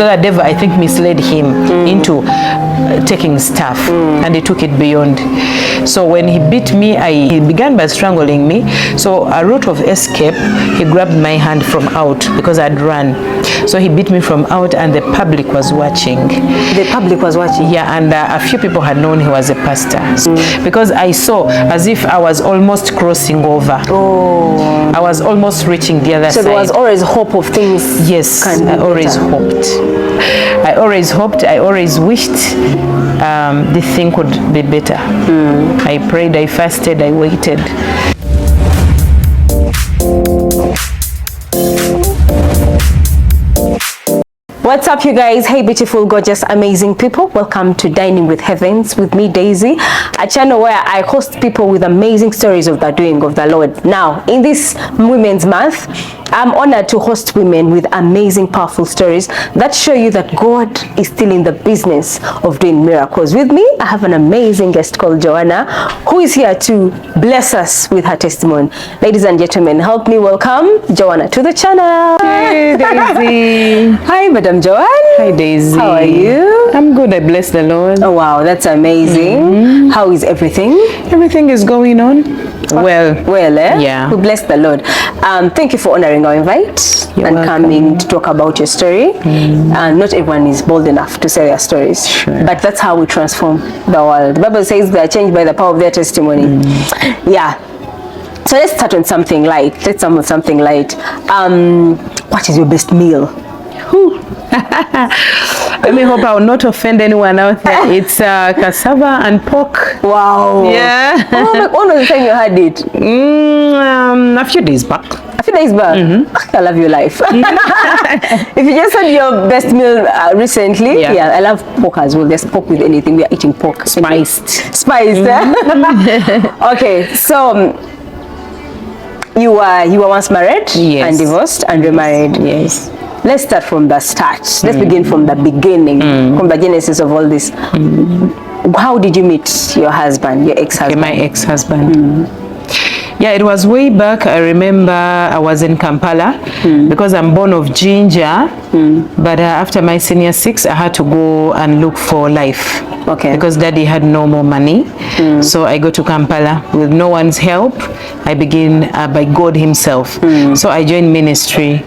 So the devil, I think, misled him into taking stuff, and he took it beyond. So when he beat me, he began by strangling me. So a route of escape, he grabbed my hand from out because I'd run. So he beat me from out, and the public was watching. The public was watching? Yeah, and a few people had known he was a pastor. Because I saw as if I was almost crossing over. Oh. I was almost reaching the other side. So there was always hope of things. Yes, I always hoped. I always hoped, I always wished the thing could be better. I prayed, I fasted, I waited. What's up, you guys? Hey, beautiful, gorgeous, amazing people. Welcome to Dining with Heavens with me, Daisy, a channel where I host people with amazing stories of the doing of the Lord. Now, in this Women's Month, I'm honored to host women with amazing, powerful stories that show you that God is still in the business of doing miracles. With me, I have an amazing guest called Joana, who is here to bless us with her testimony. Ladies and gentlemen, help me welcome Joana to the channel. Hey, Daisy. Hi, Madam Joanne. Hi, Daisy. How are you? I'm good, I bless the Lord. Oh, wow, that's amazing. How is everything? Everything is going on well. Well, eh? Yeah. We bless the Lord. Thank you for honoring our invite. You're and welcome. Coming to talk about your story. Not everyone is bold enough to say their stories. Sure. But that's how we transform the world. The Bible says they are changed by the power of their testimony. Yeah. So let's start on something light. Let's start with something light. What is your best meal? Let me hope I will not offend anyone out there. It's cassava and pork. Wow. Yeah. When was the time you had it? A few days back. A few days back. I love your life. If you just had your best meal recently, yeah, I love pork as well. There's pork with anything. We are eating pork. Spiced. Spiced. Okay, so you were once married, yes, and divorced and remarried. Yes. Let's start from the start. Let's begin from the beginning, from the genesis of all this. How did you meet your husband, your ex-husband? Okay, my ex-husband. Yeah, it was way back. I remember I was in Kampala because I'm born of Ginger. But after my senior 6, I had to go and look for life. Okay. Because Daddy had no more money. So I go to Kampala with no one's help. I begin by God Himself. So I joined ministry.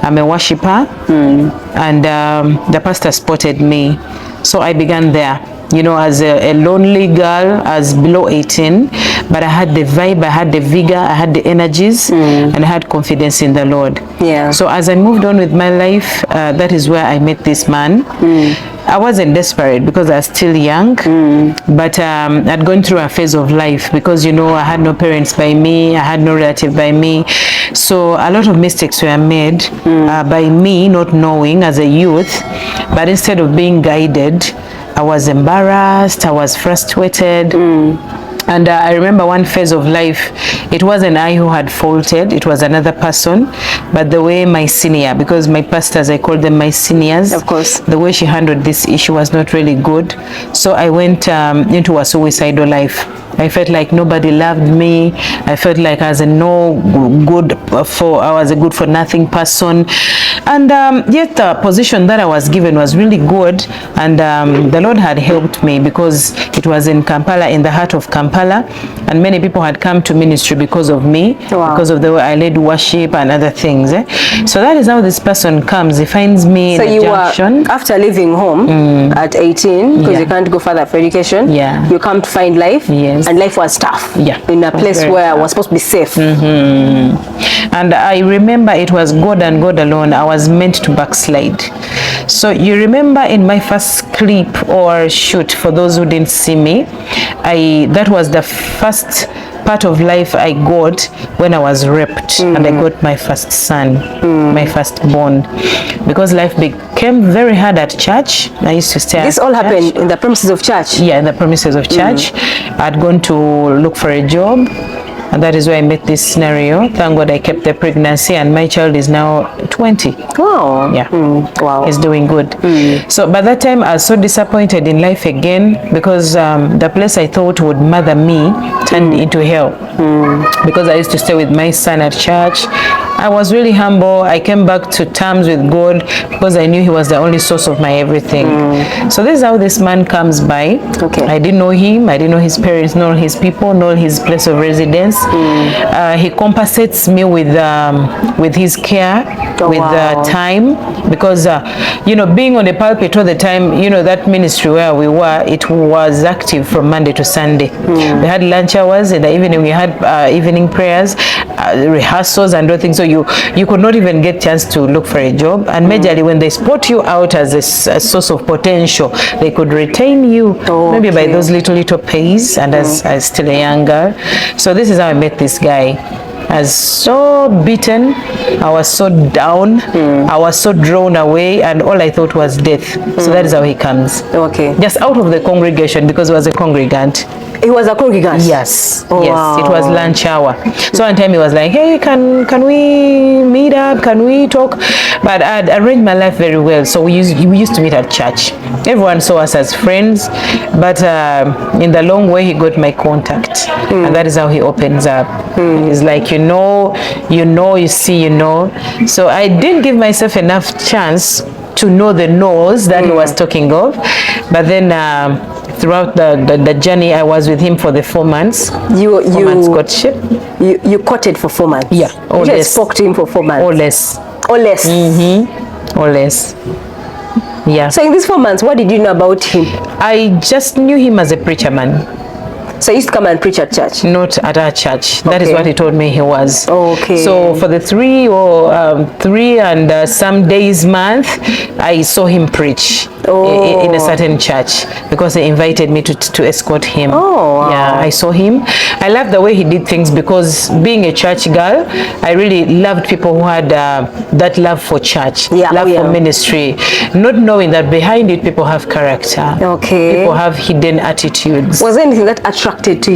I'm a worshiper, and the pastor spotted me. So I began there, you know, as a lonely girl, as below 18, but I had the vibe, I had the vigor, I had the energies, and I had confidence in the Lord. Yeah. So as I moved on with my life, that is where I met this man. I wasn't desperate because I was still young, but I'd gone through a phase of life because, you know, I had no parents by me, I had no relative by me. So a lot of mistakes were made by me not knowing as a youth, but instead of being guided, I was embarrassed, I was frustrated. And I remember one phase of life, it wasn't I who had faulted, it was another person, but the way my senior, because my pastors, I called them my seniors. Of course. The way she handled this issue was not really good. So I went into a suicidal life. I felt like nobody loved me. I felt like I was I was a good for nothing person. And yet the position that I was given was really good. And the Lord had helped me because it was in Kampala, in the heart of Kampala. And many people had come to ministry because of me, because of the way I led worship and other things. So that is how this person comes. He finds me in a junction. Were, after leaving home at 18, because you can't go further for education, you come to find life. Yes. And life was tough. Yeah. In a place where I was supposed to be safe. And I remember it was God and God alone. I was meant to backslide. So you remember in my first clip or shoot, for those who didn't see me, that was the first part of life I got when I was raped, and I got my first son, my firstborn, because life became very hard at church. I used to stay. This all happened in the premises of church? Yeah, in the premises of church. I'd gone to look for a job. And that is where I met this scenario. Thank God I kept the pregnancy, and my child is now 20. Wow. Yeah. Wow. He's doing good. So by that time, I was so disappointed in life again, because the place I thought would mother me turned into hell. Because I used to stay with my son at church. I was really humble. I came back to terms with God because I knew he was the only source of my everything. So this is how this man comes by. Okay. I didn't know him. I didn't know his parents, nor his people, nor his place of residence. He compensates me with his care, with time, because you know, being on the pulpit all the time, you know, that ministry where we were, it was active from Monday to Sunday. We had lunch hours in the evening. We had evening prayers, rehearsals, and other things. So you could not even get chance to look for a job. And majorly when they spot you out as a source of potential, they could retain you, maybe by those little pays, and as still a young girl. So this is how I met this guy. I was so beaten, I was so down, I was so drawn away, and all I thought was death. So that is how he comes. Okay. Just out of the congregation, because he was a congregant. He was a congregant? Yes. Oh, yes. wow. It was lunch hour. So one time he was like, hey, can we meet up? Can we talk? But I'd arranged my life very well. So we used to meet at church. Everyone saw us as friends. But in the long way, he got my contact. And that is how he opens up. He's like, you see. So I didn't give myself enough chance to know the no's that he was talking of. But then throughout the journey, I was with him for the 4 months. 4 months courtship. You courted for 4 months? Yeah. You just spoke to him for 4 months? Or less. Or less? Or less. Yeah. So in these 4 months, what did you know about him? I just knew him as a preacher man. So he used to come and preach at church? Not at our church. That is what he told me he was. Okay. So for the 3 and some days month, I saw him preach in a certain church, because they invited me to escort him. Oh, wow. Yeah, I saw him. I loved the way he did things, because being a church girl, I really loved people who had that love for church, love for ministry, not knowing that behind it people have character. Okay. People have hidden attitudes. Was there anything that attracted to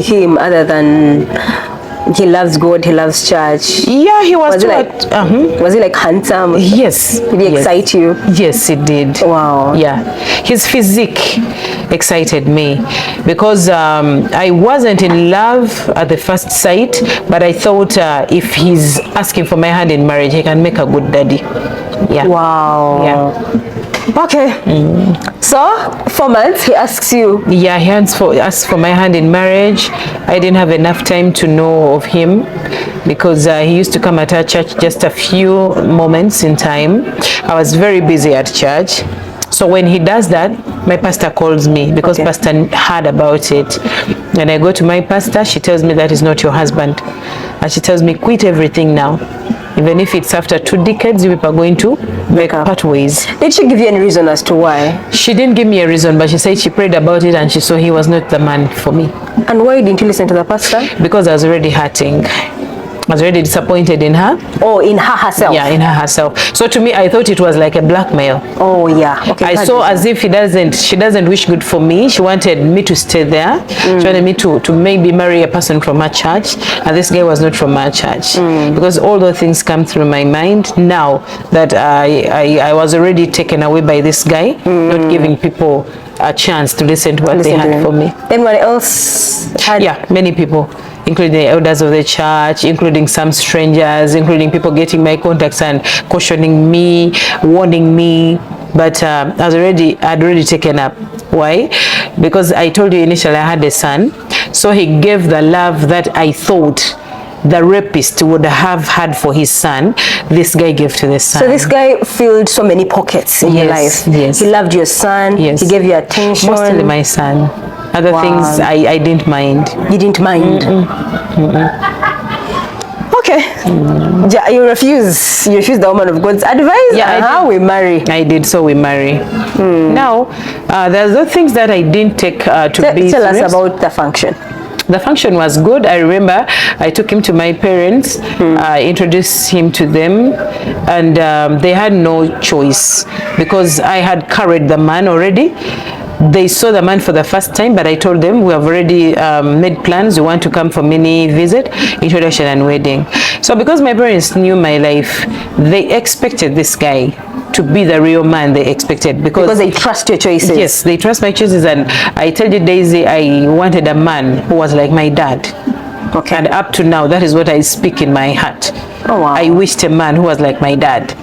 him other than he loves God, he loves church? Yeah, he was was he like handsome? Yes. Did he excite you? Yes, it did. Wow. Yeah. His physique excited me, because I wasn't in love at the first sight, but I thought if he's asking for my hand in marriage, he can make a good daddy. Yeah. Wow. Yeah. Okay. So 4 months he asks you? Yeah, he asked for my hand in marriage. I didn't have enough time to know of him, because he used to come at our church just a few moments in time. I was very busy at church. So when he does that, my pastor calls me, because pastor heard about it. And I go to my pastor, she tells me that is not your husband. And she tells me, quit everything now. Even if it's after 2 decades, you people are going to make part ways. Did she give you any reason as to why? She didn't give me a reason, but she said she prayed about it and she saw he was not the man for me. And why didn't you listen to the pastor? Because I was already hurting. I was already disappointed in her. Oh, in her herself? Yeah, in her herself. So to me, I thought it was like a blackmail. Oh, yeah. Okay. I saw as if she doesn't wish good for me. She wanted me to stay there. She wanted me to maybe marry a person from her church. And this guy was not from her church. Because all those things come through my mind now that I was already taken away by this guy, not giving people a chance to listen to what they had for me. Anyone else had? Yeah, many people, including the elders of the church, including some strangers, including people getting my contacts and cautioning me, warning me. But I'd already taken up. Why? Because I told you initially I had a son. So he gave the love that I thought the rapist would have had for his son, this guy gave to the son. So this guy filled so many pockets in your life. Yes. He loved your son. Yes. He gave you attention. Mostly my son. Other things I didn't mind. You didn't mind? Okay. You refuse the woman of God's advice? Yeah. We marry. I did, so we marry. Now, there's those things that I didn't take to be Tell us about the function. The function was good. I remember I took him to my parents, I introduced him to them, and they had no choice because I had carried the man already. they saw the man for the first time, but I told them we have already made plans. We want to come for mini visit, introduction and wedding. So because my parents knew my life, they expected this guy to be the real man they expected, because they trust your choices. Yes, they trust my choices. And I tell you, Daisy, I wanted a man who was like my dad. Okay. And up to now, that is what I speak in my heart. Oh, wow. I wished a man who was like my dad.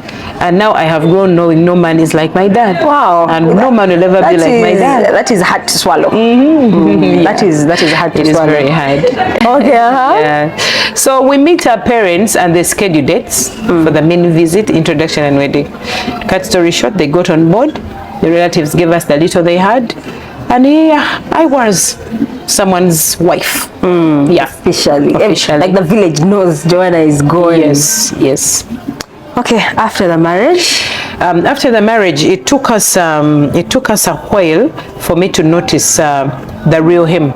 And now I have grown knowing no man is like my dad. Wow. And no man will ever be like my dad. That is hard to swallow. Yeah. That is hard to swallow. It is very hard. Okay, Yeah. So we meet our parents and they schedule dates for the main visit, introduction and wedding. Cut story short, they got on board. The relatives gave us the little they had. And I was someone's wife. Yeah. Officially. Officially. Like the village knows Joanna is going. Yes, yes. Okay, after the marriage? After the marriage, it took us a while for me to notice the real him.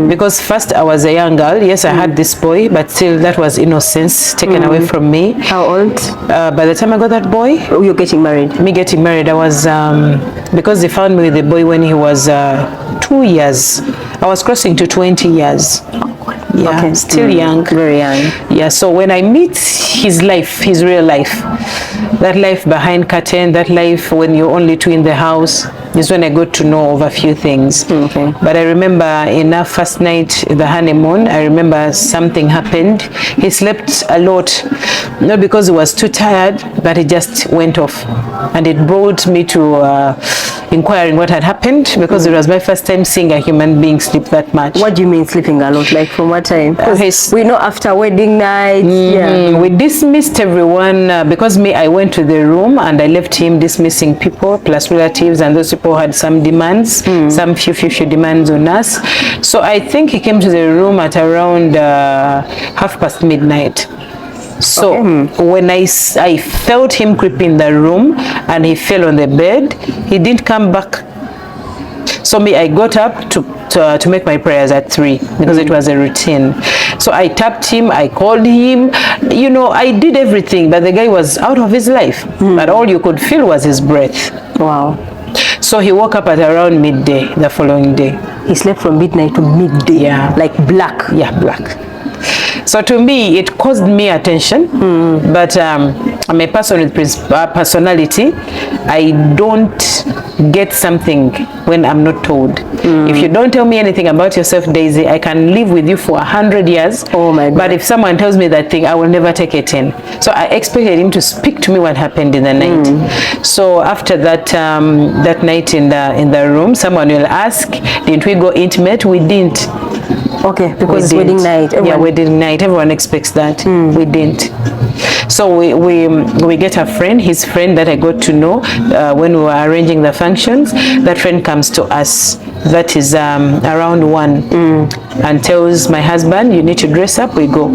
Because first I was a young girl. Yes, I had this boy, but still that was innocence taken away from me. How old? By the time I got that boy, You're getting married? me getting married, I was because they found me with the boy when he was 2 years. I was crossing to 20 years. Yeah, Okay. still young. Very young. Yeah, so when I meet his life, his real life, that life behind curtain, that life when you're only two in the house, is when I got to know of a few things. Okay. But I remember in our first night, the honeymoon, I remember something happened. He slept a lot, not because he was too tired, but he just went off. And it brought me to inquiring what had happened, because it was my first time seeing a human being sleep that much. What do you mean sleeping a lot? Like from what time? Because we know after wedding night, We dismissed everyone because I went to the room and I left him dismissing people plus relatives, and those people had some demands, some few demands on us. So I think he came to the room at around midnight. So when I felt him creep in the room and he fell on the bed, he didn't come back. So I got up to make my prayers at 3 because it was a routine. So I tapped him, I called him, I did everything, but the guy was out of his life. But all you could feel was his breath. Wow. So he woke up at around midday the following day. He slept from midnight to midday. Yeah. Like black. Yeah, black. So to me, it caused me attention, but I'm a person with personality. I don't get something when I'm not told. If you don't tell me anything about yourself, Daisy, I can live with you for 100 years. Oh my God. But if someone tells me that thing, I will never take it in. So I expected him to speak to me what happened in the night. So after that that night in the room, someone will ask, didn't we go intimate? We didn't. Okay, because it's wedding night. Yeah, wedding night. Everyone expects that. We didn't. So we get a friend, his friend that I got to know when we were arranging the functions. That friend comes to us. That is around 1 and tells my husband, you need to dress up. We go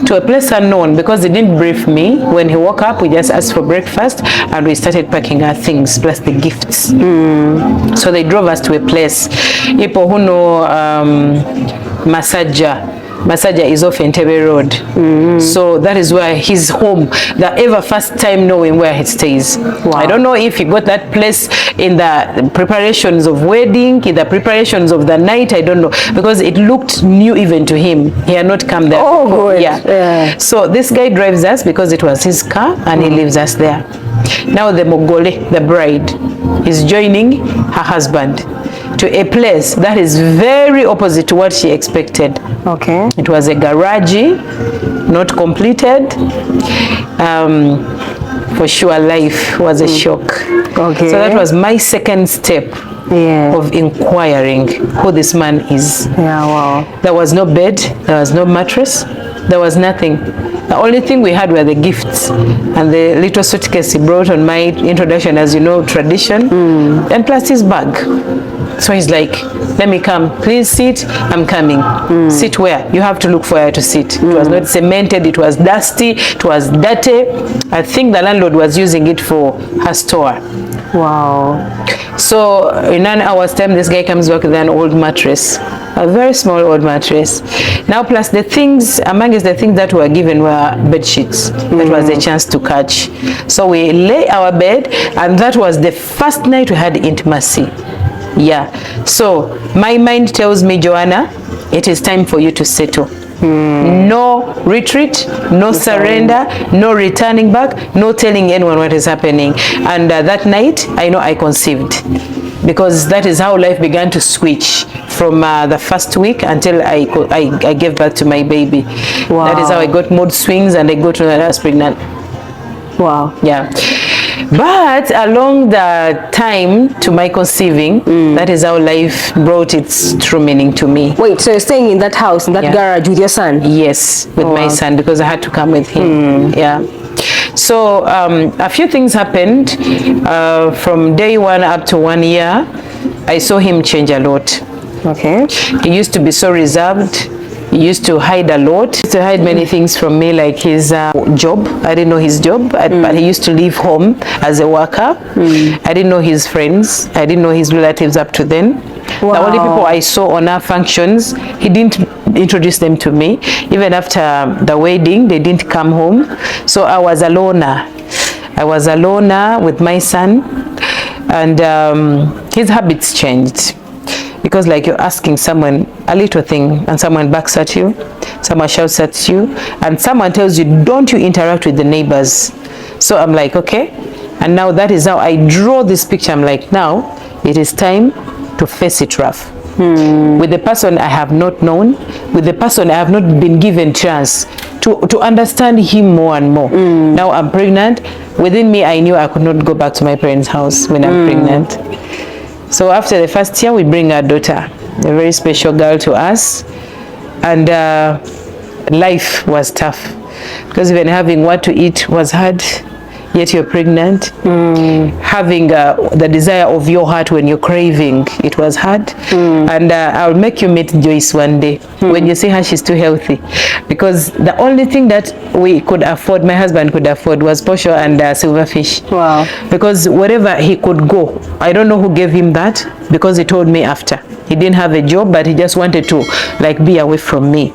to a place unknown because they didn't brief me. When he woke up, we just asked for breakfast and we started packing our things plus the gifts. So they drove us to a place. People who know Masaja is off Entebbe Road. So that is where his home, the ever first time knowing where he stays. Wow. I don't know if he got that place in the preparations of wedding, in the preparations of the night, I don't know, because it looked new even to him. He had not come there. Oh, good. Yeah. So this guy drives us because it was his car and he leaves us there. Now the Mogole, the bride, is joining her husband to a place that is very opposite to what she expected. Okay. It was a garage, not completed. For sure, life was a shock. Okay. So that was my second step of inquiring who this man is. Yeah, wow. There was no bed, there was no mattress, there was nothing. The only thing we had were the gifts and the little suitcase he brought on my introduction, as you know, tradition, and plus his bag. So he's like, let me come, please sit, I'm coming. Sit where? You have to look for where to sit. It was not cemented, it was dusty, it was dirty. I think the landlord was using it for her store. Wow. So in an hour's time, this guy comes back with an old mattress, a very small old mattress. Now plus the things, amongst the things that were given were bed sheets. That was a chance to catch. So we lay our bed, and that was the first night we had intimacy. Yeah. So my mind tells me, Joanna, it is time for you to settle. No retreat, no surrender, no returning back, no telling anyone what is happening. And that night, I know I conceived, because that is how life began to switch from the first week until I gave birth to my baby. Wow. That is how I got mood swings and I got to that I was pregnant. Wow. Yeah. But along the time to my conceiving, that is how life brought its true meaning to me. Wait, so you're staying in that house, in that garage with your son? Yes, with my son, because I had to come with him. Yeah. So a few things happened from day one up to 1 year. I saw him change a lot. Okay. He used to be so reserved. He used to hide a lot. He used to hide many things from me, like his job. I didn't know his job, but he used to leave home as a worker. I didn't know his friends. I didn't know his relatives up to then. Wow. The only people I saw on our functions, he didn't introduce them to me. Even after the wedding, they didn't come home. So I was a loner. I was a loner with my son, and his habits changed. Because like you're asking someone a little thing and someone backs at you, someone shouts at you, and someone tells you, don't you interact with the neighbors. So I'm like, okay. And now that is how I draw this picture. I'm like, now it is time to face it rough. With the person I have not known, with the person I have not been given chance to understand him more and more. Now I'm pregnant. Within me, I knew I could not go back to my parents' house when I'm pregnant. So after the first year, we bring our daughter, a very special girl to us, and life was tough, because even having what to eat was hard, yet you're pregnant. Having the desire of your heart when you're craving, it was hard. And I'll make you meet Joyce one day. When you see her, she's too healthy, because the only thing that we could afford, my husband could afford, was posho and silverfish. Wow. Because wherever he could go, I don't know who gave him that, because he told me after. He didn't have a job, but he just wanted to like be away from me,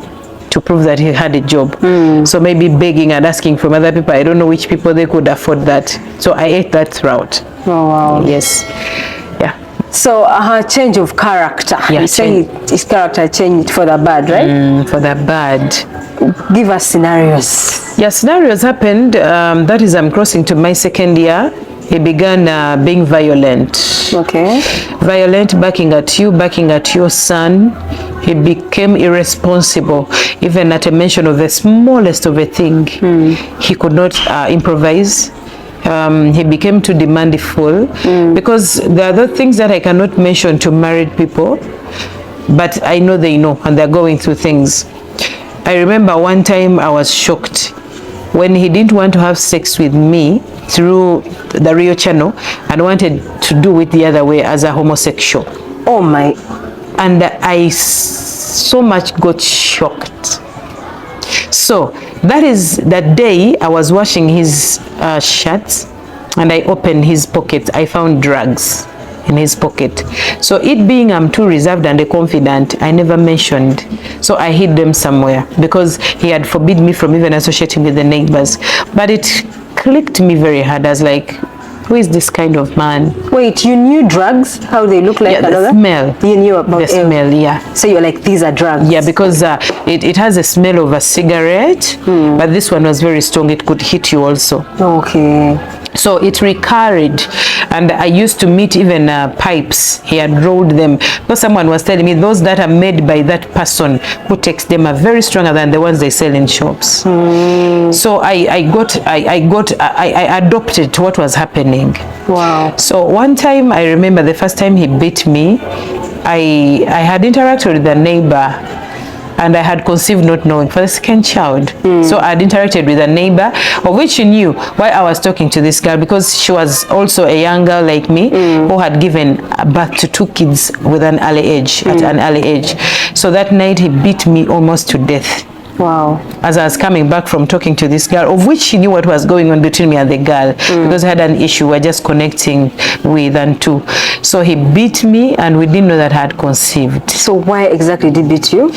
to prove that he had a job. So maybe begging and asking from other people. I don't know which people they could afford that. So I ate that throughout. Oh, wow. Yes. Yeah. So her change of character. Yeah, you say his character changed for the bad, right? For the bad. Give us scenarios. Yeah, scenarios happened. That is, I'm crossing to my second year. He began being violent. Okay. Violent, backing at you, backing at your son. He became irresponsible. Even at a mention of the smallest of a thing, he could not improvise. He became too demandful, because there are other things that I cannot mention to married people, but I know they know, and they're going through things. I remember one time I was shocked when he didn't want to have sex with me through the Rio channel and wanted to do it the other way as a homosexual. Oh my. And I so much got shocked. So that is the day I was washing his shirts, and I opened his pocket. I found drugs in his pocket. So it being I'm too reserved and confident, I never mentioned. So I hid them somewhere, because he had forbidden me from even associating with the neighbors. But it clicked me very hard. I was like, who is this kind of man? Wait, you knew drugs? How they look like? Yeah, the smell. You knew about the smell, yeah. So you're like, these are drugs? Yeah, because it has a smell of a cigarette, but this one was very strong. It could hit you also. Okay. So it recurred, and I used to meet even pipes. He had rolled them, because someone was telling me those that are made by that person who takes them are very stronger than the ones they sell in shops. So I adopted to what was happening. Wow. So one time, I remember the first time he beat me, I had interacted with a neighbor, and I had conceived not knowing, for the second child. So I had interacted with a neighbor, of which she knew why I was talking to this girl, because she was also a young girl like me, who had given birth to 2 kids with an early age, at an early age. So that night he beat me almost to death. Wow. As I was coming back from talking to this girl, of which she knew what was going on between me and the girl, because I had an issue we're just connecting with and two. So he beat me, and we didn't know that I had conceived. So why exactly did he beat you?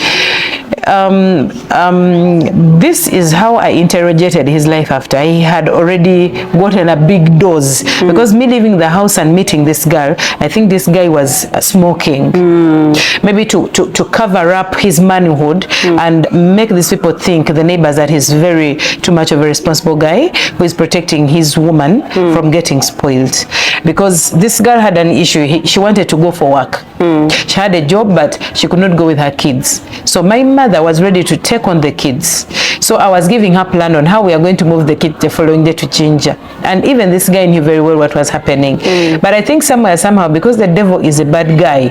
this is how I interrogated his life after he had already gotten a big dose. Because me leaving the house and meeting this girl, I think this guy was smoking. Maybe to cover up his manhood and make these people think, the neighbors, that he's too much of a responsible guy who is protecting his woman from getting spoiled. Because this girl had an issue. She wanted to go for work. She had a job, but she could not go with her kids. So my mother was ready to take on the kids. So I was giving her plan on how we are going to move the kids the following day to Ginger. And even this guy knew very well what was happening. But I think somehow, because the devil is a bad guy,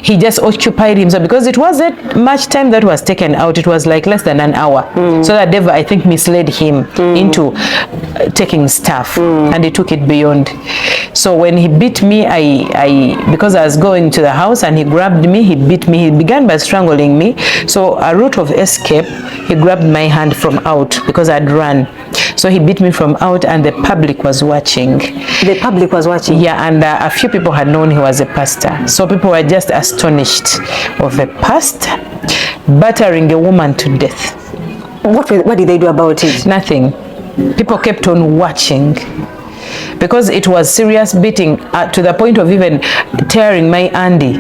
he just occupied himself, because it wasn't much time that was taken out. It was like less than an hour. So the devil, I think, misled him into taking stuff, and he took it beyond. So when he beat me, because I was going to the house and he grabbed me, he beat me. He began by strangling me. So a route of escape, he grabbed my hand from out because I'd run. So he beat me from out, and the public was watching. The public was watching? Yeah, and a few people had known he was a pastor. So people were just astonished of a pastor battering a woman to death. What did they do about it? Nothing. People kept on watching, because it was serious beating to the point of even tearing my Andy.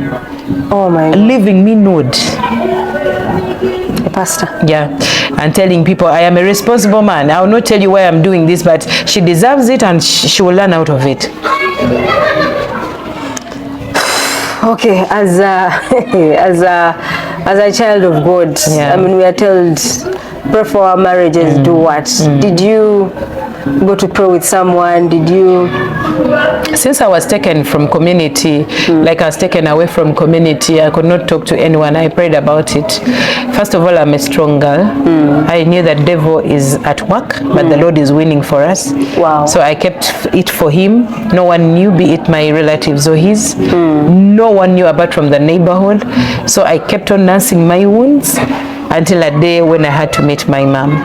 Oh my God. Leaving me nude. A pastor. Yeah, and telling people, I am a responsible man. I will not tell you why I'm doing this, but she deserves it and she will learn out of it. Okay, as a child of God, yeah. I mean, we are told, pray for our marriages, do what? Did you go to pray with someone? Did you? Since I was taken from community, like I was taken away from community, I could not talk to anyone. I prayed about it. First of all, I'm a strong girl. I knew that devil is at work, but the Lord is winning for us. Wow. So I kept it for him. No one knew, be it my relatives or his. No one knew apart from the neighborhood. So I kept on nursing my wounds until a day when I had to meet my mom.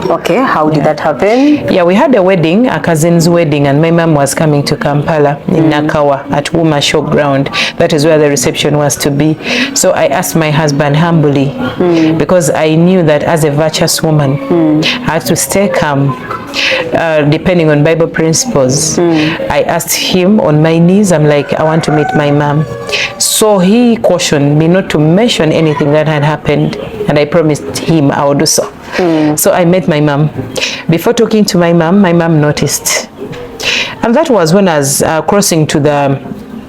Okay, how did that happen? Yeah, we had a wedding, a cousin's wedding, and my mom was coming to Kampala in Nakawa at Wuma Showground. That is where the reception was to be. So I asked my husband humbly, because I knew that as a virtuous woman, I had to stay calm, depending on Bible principles. I asked him on my knees, I'm like, I want to meet my mom. So he cautioned me not to mention anything that had happened, and I promised him I would do so. So I met my mom. Before talking to my mom noticed. And that was when I was crossing to the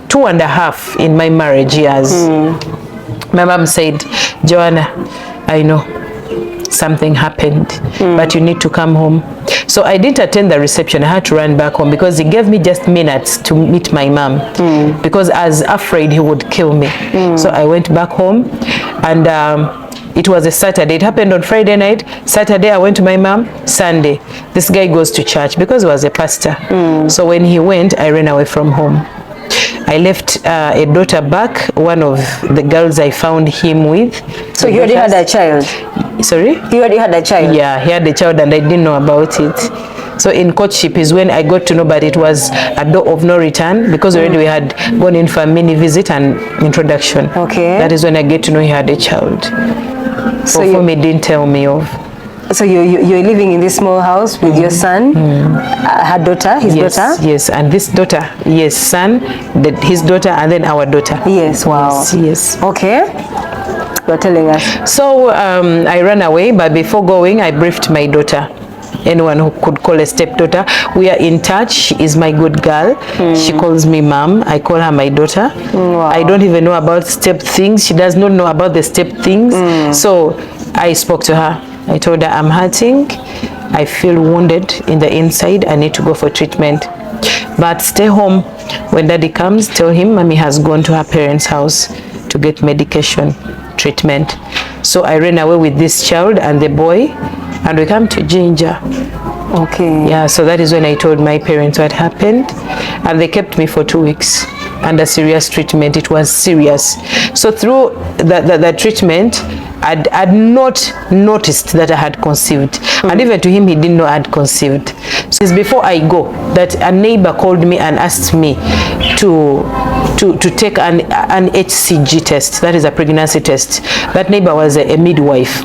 2.5 in my marriage years. My mom said, Joanna, I know something happened, but you need to come home. So I didn't attend the reception. I had to run back home because he gave me just minutes to meet my mom, because I was afraid he would kill me. So I went back home, and it was a Saturday. It happened on Friday night. Saturday I went to my mom. Sunday this guy goes to church because he was a pastor. So when he went, I ran away from home. I left a daughter back, one of the girls I found him with. So you already had a child? Sorry? You already had a child? Yeah, he had a child and I didn't know about it. So in courtship is when I got to know, but it was a door of no return, because already we had gone in for a mini visit and introduction. Okay. That is when I get to know he had a child. So whom he didn't tell me of. So you're living in this small house with your son, her daughter, his daughter? Yes, and this daughter, yes, son, his daughter, and then our daughter. Yes, wow. Yes. Okay. You're telling us. So I ran away, but before going, I briefed my daughter. Anyone who could call a stepdaughter. We are in touch. She is my good girl. She calls me mom. I call her my daughter. Wow. I don't even know about step things. She does not know about the step things. So I spoke to her. I told her I'm hurting. I feel wounded in the inside. I need to go for treatment. But stay home. When daddy comes, tell him mommy has gone to her parents' house to get medication, treatment. So I ran away with this child and the boy, and we come to Ginger. Okay. Yeah, so that is when I told my parents what happened, and they kept me for 2 weeks under serious treatment. It was serious. So through the treatment, I'd not noticed that I had conceived. And even to him, he didn't know I had conceived. So before I go, that a neighbor called me and asked me to take an HCG test, that is a pregnancy test. That neighbor was a midwife.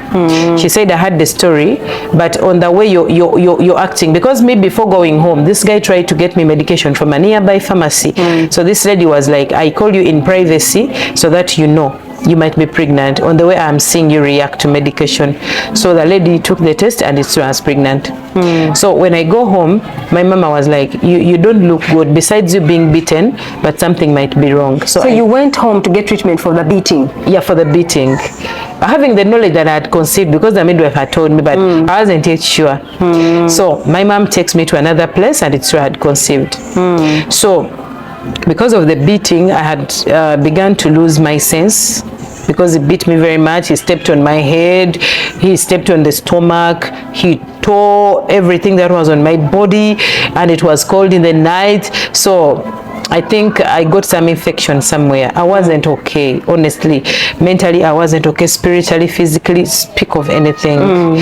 She said I had the story, but on the way you're acting, because me before going home, this guy tried to get me medication from a nearby pharmacy. So this lady was like, I call you in privacy so that you know you might be pregnant. On the way I'm seeing you react to medication. So the lady took the test and it was pregnant. So when I go home, my mama was like, you don't look good, besides you being beaten, but something might be wrong. So you went home to get treatment for the beating? Yeah, for the beating. Having the knowledge that I had conceived, because the midwife had told me, but I wasn't yet sure. So my mom takes me to another place and it's where I had conceived. So because of the beating, I had begun to lose my sense, because he beat me very much. He stepped on my head, he stepped on the stomach, he tore everything that was on my body, and it was cold in the night. So I think I got some infection somewhere. I wasn't okay, honestly. Mentally, I wasn't okay. Spiritually, physically, speak of anything.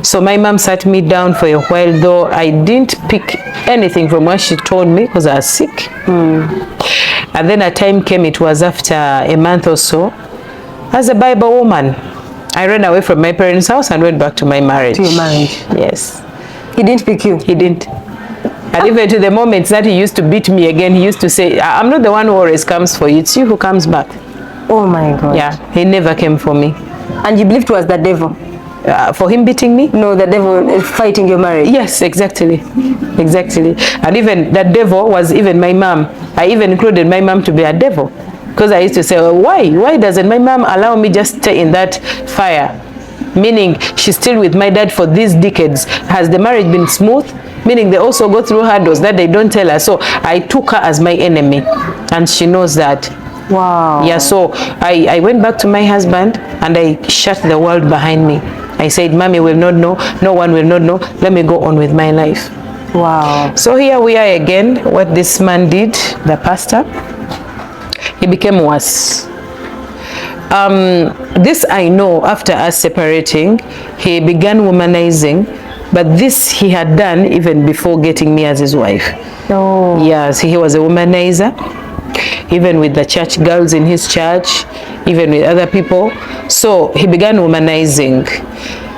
So my mom sat me down for a while, though I didn't pick anything from what she told me because I was sick. And then a time came, it was after a month or so. As a Bible woman, I ran away from my parents' house and went back to my marriage. To your marriage? Yes. He didn't pick you? He didn't. And even to the moments that he used to beat me again, he used to say, I'm not the one who always comes for you, it's you who comes back. Oh my God. Yeah, he never came for me. And you believed it was the devil? For him beating me? No, the devil fighting your marriage. Yes, exactly. Exactly. And even the devil was even my mom. I even included my mom to be a devil. Because I used to say, well, why doesn't my mom allow me just stay in that fire? Meaning she's still with my dad for these decades. Has the marriage been smooth? Meaning they also go through hurdles that they don't tell her. So I took her as my enemy, and she knows that. Wow. Yeah, so I went back to my husband and I shut the world behind me. I said, Mommy will not know, no one will not know, let me go on with my life. Wow. So here we are again. What this man did, the pastor, he became worse. This I know, after us separating, he began womanizing, but this he had done even before getting me as his wife. Oh. Yes, he was a womanizer, even with the church girls in his church, even with other people. So he began womanizing.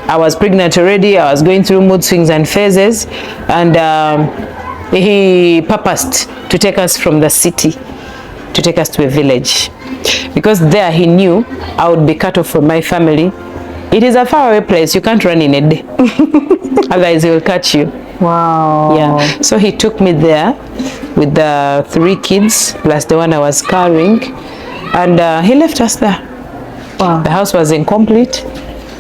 I was pregnant already, I was going through mood swings and phases, and he purposed to take us from the city, to take us to a village, because there he knew I would be cut off from my family. It is a faraway place, you can't run in a day. Otherwise he will catch you. Wow. Yeah, so he took me there with the 3 kids plus the one I was carrying, and he left us there. Wow. The house was incomplete,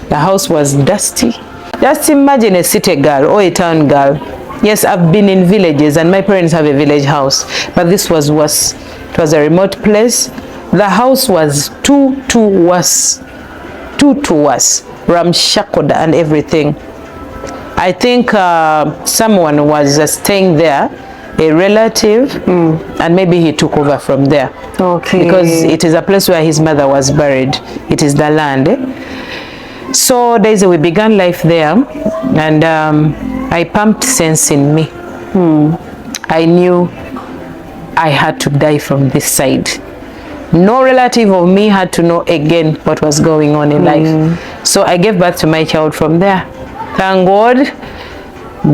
the house was dusty. Just imagine a city girl or a town girl. Yes, I've been in villages and my parents have a village house, but this was worse. It was a remote place. The house was too worse, ramshackle and everything. I think someone was staying there, a relative, and maybe he took over from there. Okay. Because it is a place where his mother was buried. It is the land. So Daisy, we began life there, and I pumped sense in me. I knew I had to die from this side. No relative of me had to know again what was going on in life. So I gave birth to my child from there. Thank God,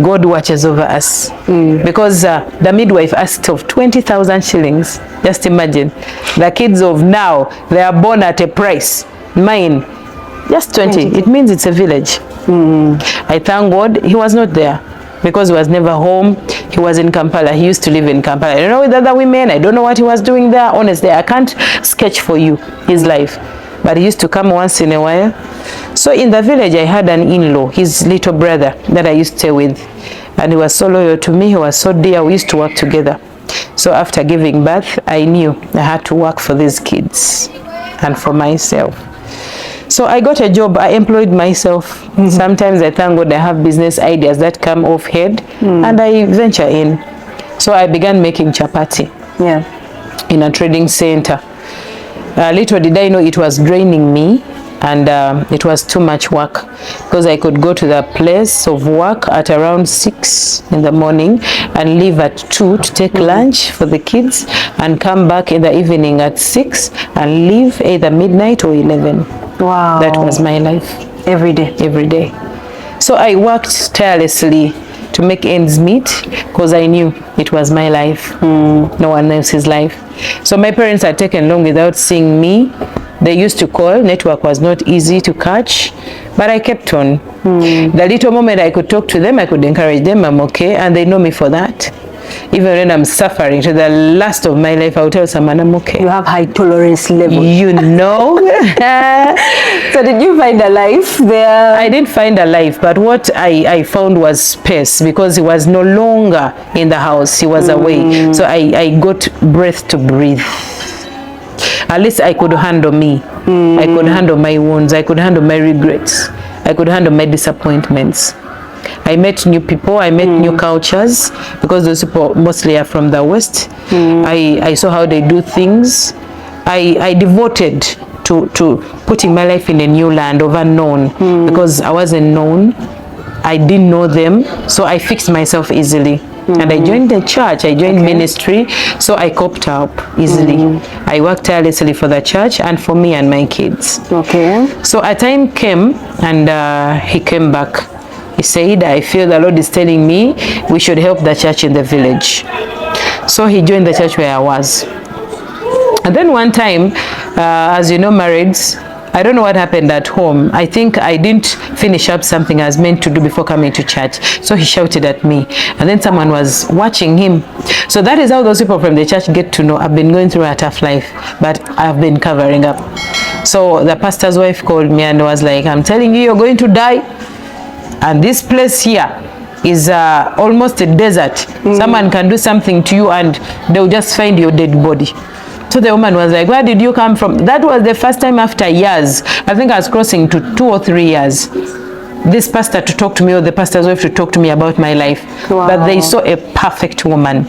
God watches over us. Because the midwife asked of 20,000 shillings. Just imagine. The kids of now, they are born at a price. Mine, just 20. It means it's a village. I thank God he was not there, because he was never home. He was in Kampala. He used to live in Kampala. I don't know with other women. I don't know what he was doing there. Honestly, I can't sketch for you his life. But he used to come once in a while. So in the village, I had an in-law, his little brother, that I used to stay with. And he was so loyal to me. He was so dear. We used to work together. So after giving birth, I knew I had to work for these kids and for myself. So I got a job. I employed myself. Sometimes I thank God I have business ideas that come off head, and I venture in. So I began making chapati in a trading center. Little did I know it was draining me. and it was too much work, because I could go to the place of work at around 6 in the morning and leave at 2 to take lunch for the kids, and come back in the evening at 6 and leave either midnight or 11. Wow. That was my life. Every day. Every day. So I worked tirelessly to make ends meet, because I knew it was my life, no one else's life. So my parents had taken long without seeing me. They used to call. Network was not easy to catch, but I kept on. The little moment I could talk to them, I could encourage them, I'm okay, and they know me for that. Even when I'm suffering to the last of my life, I'll tell someone I'm okay. You have high tolerance level. You know. So did you find a life there? I didn't find a life, but what I found was space, because he was no longer in the house. He was away. So I got breath to breathe. At least I could handle me. I could handle my wounds. I could handle my regrets. I could handle my disappointments. I met new people, I met new cultures, because those people mostly are from the West. I saw how they do things. I devoted to putting my life in a new land of unknown, because I wasn't known. I didn't know them, so I fixed myself easily. And I joined the church, I joined ministry, so I coped up easily. I worked tirelessly for the church and for me and my kids. Okay. So a time came, and he came back. He said, I feel the Lord is telling me we should help the church in the village. So he joined the church where I was. And then one time, as you know, marrieds, I don't know what happened at home. I think I didn't finish up something I was meant to do before coming to church. So he shouted at me, and then someone was watching him. So that is how those people from the church get to know I've been going through a tough life, but I've been covering up. So the pastor's wife called me and was like, I'm telling you, you're going to die. And this place here is almost a desert. Someone can do something to you and they'll just find your dead body. So the woman was like, where did you come from? That was the first time after years. I think I was crossing to 2 or 3 years. This pastor to talk to me, or the pastor's wife to talk to me about my life. Wow. But they saw a perfect woman.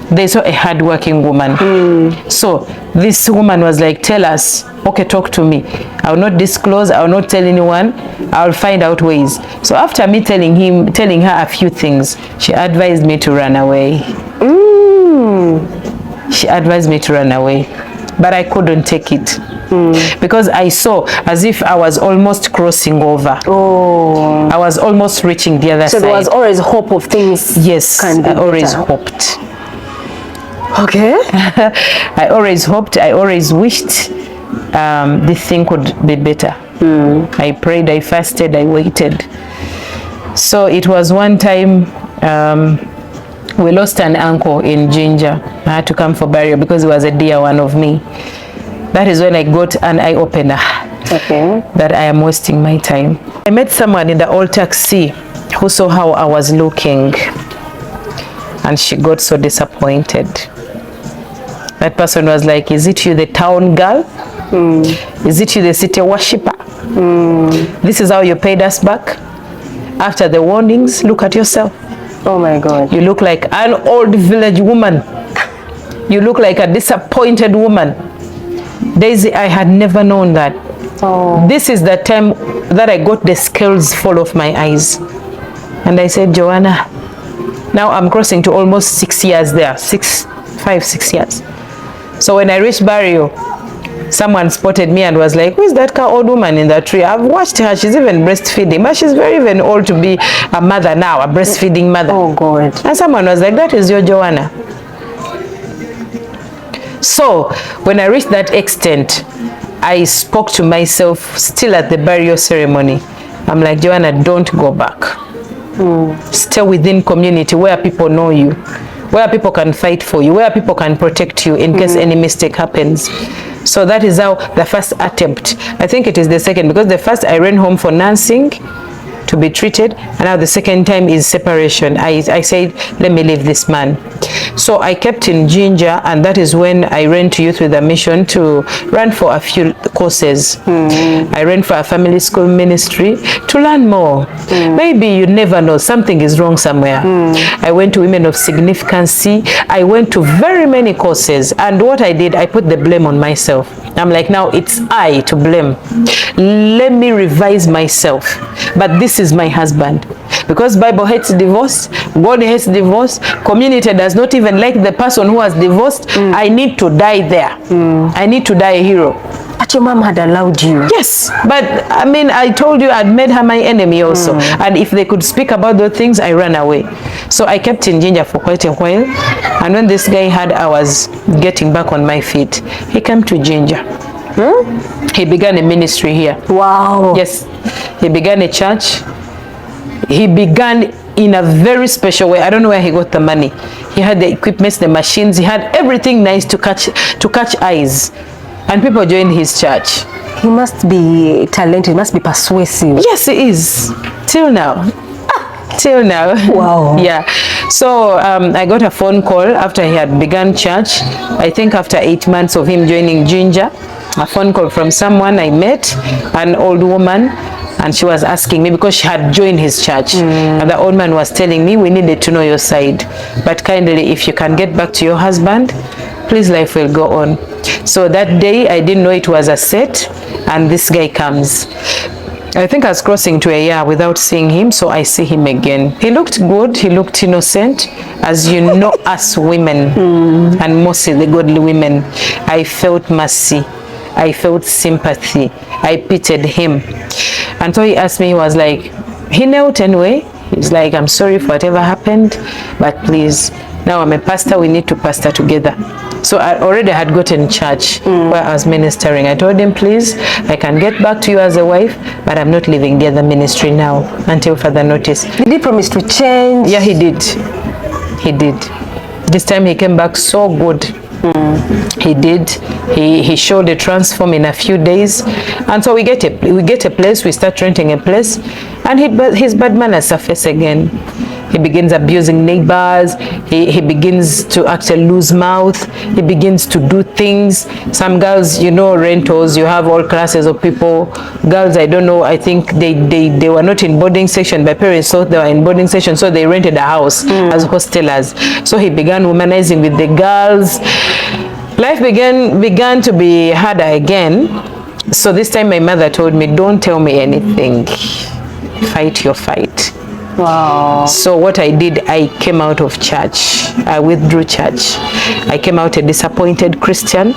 They saw a hardworking woman. So this woman was like, tell us, okay, talk to me. I will not disclose, I will not tell anyone, I will find out ways. So after me telling her a few things, she advised me to run away. She advised me to run away, but I couldn't take it. Because I saw as if I was almost crossing over. I was almost reaching the other side. So there was always hope of things. Yes, I always hoped. Okay. I always hoped, I always wished this thing could be better. I prayed, I fasted, I waited. So it was one time we lost an uncle in Ginger. I had to come for burial because he was a dear one of me. That is when I got an eye-opener. That I am wasting my time. I met someone in the old taxi who saw how I was looking, and she got so disappointed. That person was like, is it you, the town girl? Is it you, the city worshipper? This is how you paid us back? After the warnings, look at yourself. Oh my God. You look like an old village woman. You look like a disappointed woman. Daisy, I had never known that. This is the time that I got the scales fall off my eyes. And I said, Joanna, now I'm crossing to almost 6 years there. 5, 6 years. So when I reached burial, someone spotted me and was like, who is that old woman in the tree? I've watched her, she's even breastfeeding, but she's very even old to be a mother now, a breastfeeding mother. Oh God. And someone was like, that is your Joanna. So when I reached that extent, I spoke to myself still at the burial ceremony. I'm like, Joanna, don't go back. Stay within community where people know you, where people can fight for you, where people can protect you in case any mistake happens. So that is how the first attempt, I think it is the second, because the first I ran home for nursing to be treated, and now the second time is separation. I said, let me leave this man. So I kept in Ginger, and that is when I ran to Youth with a Mission to run for a few courses. I ran for a family school ministry to learn more. Maybe you never know, something is wrong somewhere. I went to Women of Significance. I went to very many courses, and what I did, I put the blame on myself. I'm like, now it's I to blame. Let me revise myself. But this is my husband. Because Bible hates divorce, God hates divorce, community does not even like the person who has divorced. I need to die there. I need to die a hero. But your mom had allowed you. Yes, but I mean, I told you I'd made her my enemy also. And if they could speak about those things, I ran away. So I kept in Ginger for quite a while. And when this guy heard I was getting back on my feet, he came to Ginger. He began a ministry here. Wow. Yes, he began a church. He began in a very special way. I don't know where he got the money. He had the equipment, the machines. He had everything nice to catch eyes. And people joined his church. He must be talented. He must be persuasive. Yes, he is. Till now. Till now. Wow. Yeah. So I got a phone call after he had begun church. I think after 8 months of him joining Ginger. A phone call from someone I met, an old woman. And she was asking me because she had joined his church. And the old man was telling me, we needed to know your side. But kindly, if you can get back to your husband, please, life will go on. So that day, I didn't know it was a set. And this guy comes. I think I was crossing to a year without seeing him. So I see him again. He looked good. He looked innocent. As you know, us women, and mostly the godly women, I felt mercy. I felt sympathy. I pitied him. And so he asked me, he was like, he knelt anyway. He's like, I'm sorry for whatever happened, but please, now I'm a pastor, we need to pastor together. So I already had gotten church where I was ministering. I told him, please, I can get back to you as a wife, but I'm not leaving the other ministry now until further notice. Did he promise to change? Yeah, he did. He did. This time he came back so good. He did. He showed a transform in a few days, and so we get a place. We start renting a place, and his bad manners surface again. He begins abusing neighbors. He begins to actually lose mouth. He begins to do things. Some girls, you know, rentals, you have all classes of people. Girls, I don't know, I think they were not in boarding section. My parents thought they were in boarding section, so they rented a house as hostelers. So he began womanizing with the girls. Life began to be harder again. So this time my mother told me, don't tell me anything. Fight your fight. Wow. So what I did, I came out of church. I withdrew church. I came out a disappointed Christian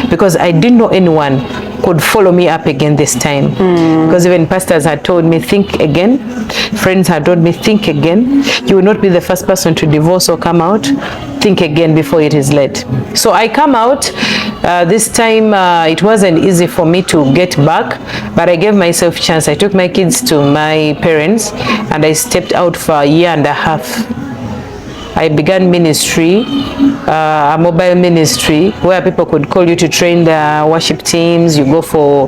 because I didn't know anyone could follow me up again this time. Because even pastors had told me, think again. Friends had told me, think again. You will not be the first person to divorce or come out. Think again before it is late. So I come out. This time it wasn't easy for me to get back, but I gave myself a chance. I took my kids to my parents and I stepped out for a year and a half. I began ministry, a mobile ministry where people could call you to train the worship teams. You go for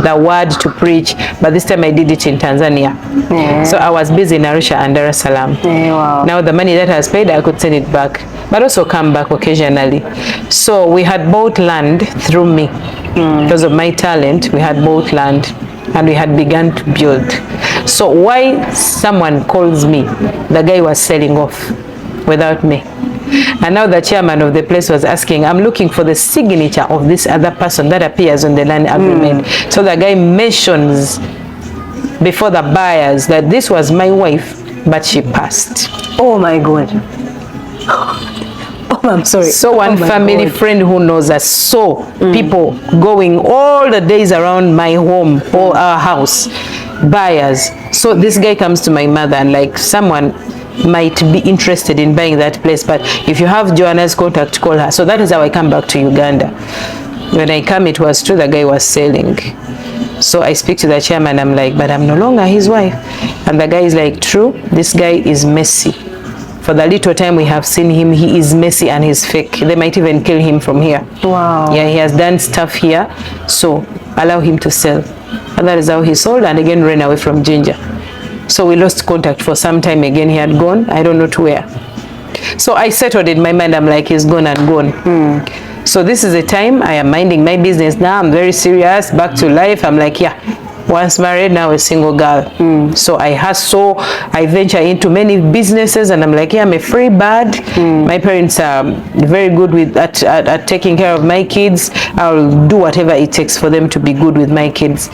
the word to preach, but this time I did it in Tanzania. So I was busy in Arusha and Dar es Salaam. Wow. Now the money that I was paid, I could send it back, but also come back occasionally. So we had bought land through me. Because of my talent, we had bought land and we had begun to build. So why someone calls me, the guy was selling off without me. And now the chairman of the place was asking, I'm looking for the signature of this other person that appears on the land agreement. So the guy mentions before the buyers that this was my wife, but she passed. Oh my God. Oh, I'm sorry. So one family friend who knows us saw people going all the days around my home or our house, buyers. So this guy comes to my mother and like, someone might be interested in buying that place, but if you have Joanna's contact, call her. So that is how I come back to Uganda. When I come, it was true the guy was selling. So I speak to the chairman, I'm like, but I'm no longer his wife. And the guy is like, true, this guy is messy. For the little time we have seen him, he is messy and he's fake. They might even kill him from here. Wow. Yeah, he has done stuff here, so allow him to sell. And that is how he sold and again ran away from Ginger. So we lost contact for some time again. He had gone, I don't know to where. So I settled in my mind, I'm like, he's gone and gone. So this is the time I am minding my business now. I'm very serious, back to life. I'm like, yeah, once married, now a single girl. So I hustle, I venture into many businesses, and I'm like, yeah, I'm a free bird. My parents are very good with at taking care of my kids. I'll do whatever it takes for them to be good with my kids.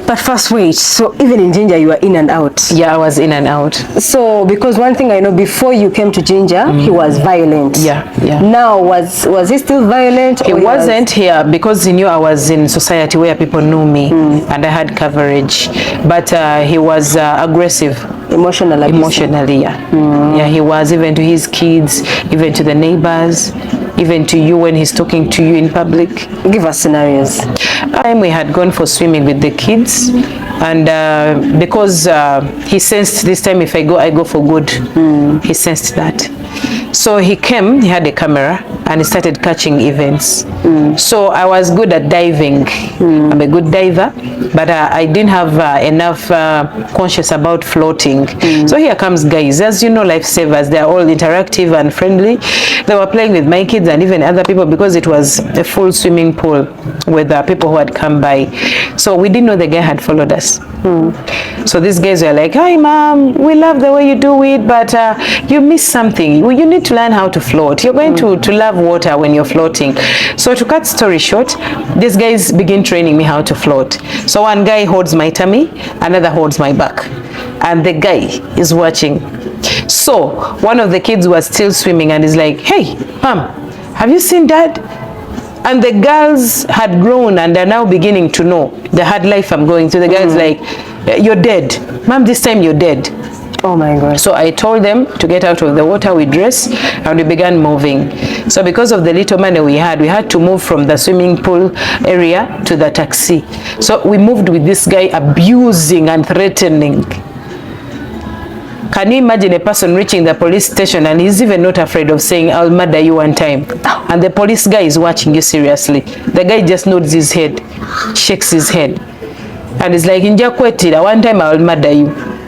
But first, wait, so even in Ginger, you were in and out? Yeah, I was in and out. So, because one thing I know, before you came to Ginger, he was violent. Yeah. Now, was he still violent? He wasn't here because he knew I was in society where people knew me and I had coverage. But he was aggressive. Emotionally, yeah. Yeah, he was, even to his kids, even to the neighbors, even to you when he's talking to you in public. Give us scenarios. We had gone for swimming with the kids, and because he sensed this time if I go for good. He sensed that. So he came, he had a camera, and he started catching events. So I was good at diving. I'm a good diver, but I didn't have enough conscious about floating. So here comes guys, as you know, lifesavers, they're all interactive and friendly. They were playing with my kids and even other people because it was a full swimming pool with people who had come by. So we didn't know the guy had followed us. So these guys were like, hi mom, we love the way you do it, but you missed something. You need to learn how to float. You're going to love water when you're floating. So to cut story short, these guys begin training me how to float. So one guy holds my tummy, another holds my back, and the guy is watching. So one of the kids was still swimming and is like, hey mom, have you seen dad? And the girls had grown and are now beginning to know the hard life I'm going through. The guy's like, you're dead. Mom, this time you're dead. Oh my God. So I told them to get out of the water. We dressed and we began moving. So because of the little money we had to move from the swimming pool area to the taxi. So we moved with this guy abusing and threatening. Can you imagine a person reaching the police station and he's even not afraid of saying, I'll murder you one time? And the police guy is watching you seriously. The guy just nods his head, shakes his head, and is like, Inja kwetira, one time I'll murder you.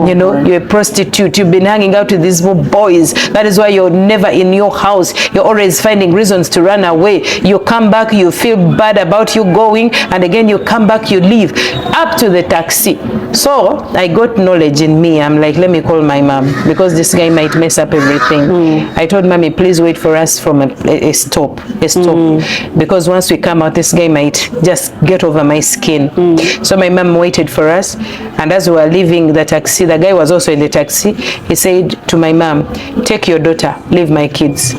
You know, you're a prostitute. You've been hanging out with these boys. That is why you're never in your house. You're always finding reasons to run away. You come back, you feel bad about you going, and again you come back, you leave. Up to the taxi. So I got knowledge in me. I'm like, let me call my mom because this guy might mess up everything. I told mommy, please wait for us from a stop. Because once we come out, this guy might just get over my skin. So my mom waited for us, and as we were leaving the taxi, the guy was also in the taxi. He said to my mom, take your daughter, leave my kids.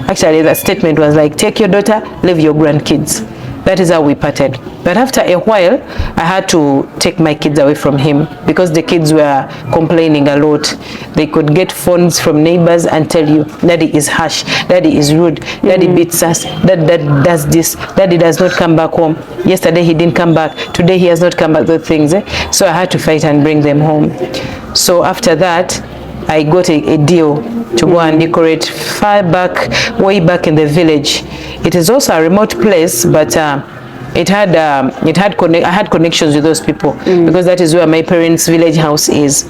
Actually, the statement was like, take your daughter, leave your grandkids. That is how we parted. But after a while, I had to take my kids away from him because the kids were complaining a lot. They could get phones from neighbors and tell you, Daddy is harsh, Daddy is rude, Daddy beats us, Dad does this, Daddy does not come back home. Yesterday he didn't come back, today he has not come back, those things. So I had to fight and bring them home. So after that, I got a deal to go and decorate way back in the village. It is also a remote place, but I had connections with those people because that is where my parents' village house is.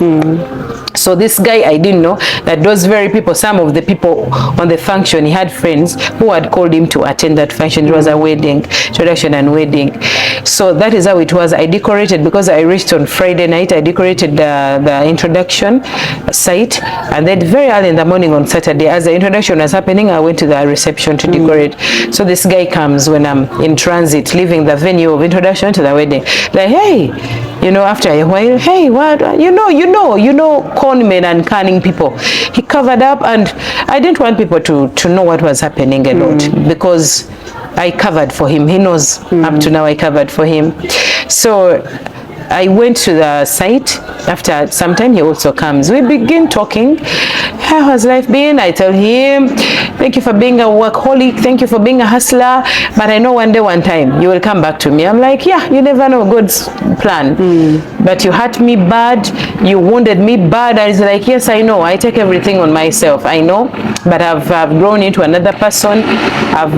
So this guy, I didn't know that those very people, some of the people on the function, he had friends who had called him to attend that function. It was a wedding, introduction and wedding. So that is how it was. I decorated because I reached on Friday night. I decorated the introduction site, and then very early in the morning on Saturday, as the introduction was happening, I went to the reception to decorate. So this guy comes when I'm in transit, leaving the venue of introduction to the wedding. Like, hey, you know, after a while, hey, what, you know, con men and canning people. He covered up, and I didn't want people to know what was happening a lot because I covered for him. He knows up to now I covered for him. So I went to the site. After some time, he also comes. We begin talking. How has life been? I tell him, thank you for being a workaholic. Thank you for being a hustler. But I know one day, one time, you will come back to me. I'm like, yeah, you never know God's plan. But you hurt me bad. You wounded me bad. And it's like, yes, I know. I take everything on myself. I know. But I've grown into another person. I've